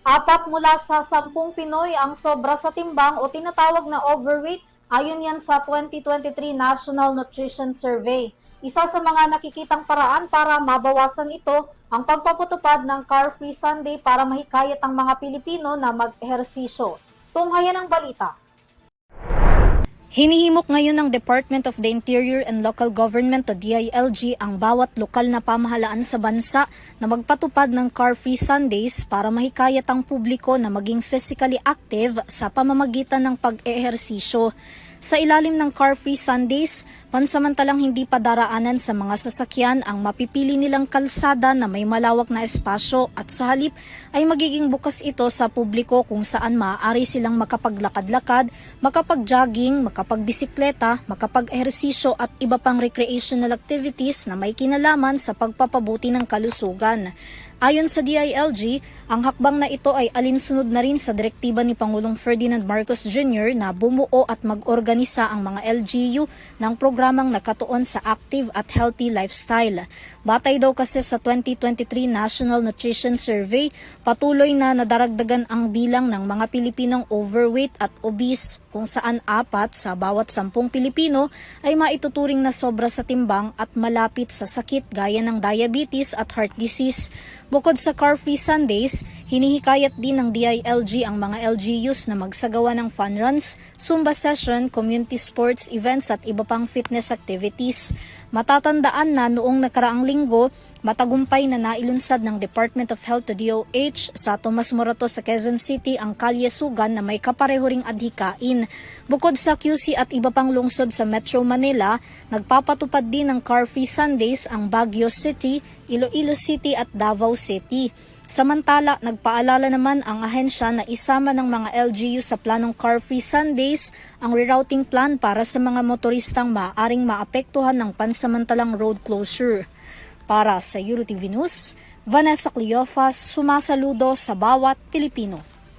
Apat mula sa 10 Pinoy ang sobra sa timbang o tinatawag na overweight, ayon yan sa 2023 National Nutrition Survey. Isa sa mga nakikitang paraan para mabawasan ito ang pagpapatupad ng Car-Free Sunday para mahikayat ang mga Pilipino na mag-ehersisyo. Tunghayan ang balita. Hinihimok ngayon ng Department of the Interior and Local Government o DILG ang bawat lokal na pamahalaan sa bansa na magpatupad ng Car-Free Sundays para mahikayat ang publiko na maging physically active sa pamamagitan ng pag-ehersisyo. Sa ilalim ng Car-Free Sundays, pansamantalang hindi pa daraanan sa mga sasakyan ang mapipili nilang kalsada na may malawak na espasyo at sa halip ay magiging bukas ito sa publiko kung saan maaari silang makapaglakad-lakad, makapag-jogging, makapagbisikleta, makapag-ehersisyo at iba pang recreational activities na may kinalaman sa pagpapabuti ng kalusugan. Ayon sa DILG, ang hakbang na ito ay alinsunod na rin sa direktiba ni Pangulong Ferdinand Marcos Jr. na bumuo at mag-organisa ang mga LGU ng programang nakatuon sa active at healthy lifestyle. Batay daw kasi sa 2023 National Nutrition Survey, patuloy na nadaragdagan ang bilang ng mga Pilipinong overweight at obese kung saan 4 sa bawat 10 Pilipino ay maituturing na sobra sa timbang at malapit sa sakit gaya ng diabetes at heart disease. Bukod sa Car-Free Sundays, hinihikayat din ng DILG ang mga LGUs na magsagawa ng fun runs, Zumba session, community sports events at iba pang fitness activities. Matatandaan na noong nakaraang linggo, matagumpay na nailunsad ng Department of Health to DOH sa Tomas Morato sa Quezon City ang kalyasugan na may kapareho ring adhikain. Bukod sa QC at iba pang lungsod sa Metro Manila, nagpapatupad din ng Car-Free Sundays ang Baguio City, Iloilo City at Davao City. Samantala, nagpaalala naman ang ahensya na isama ng mga LGU sa planong Car-Free Sundays ang rerouting plan para sa mga motoristang maaaring maapektuhan ng pansamantalang road closure. Para sa EuroTV News, Vanessa Cleofas, sumasaludo sa bawat Pilipino.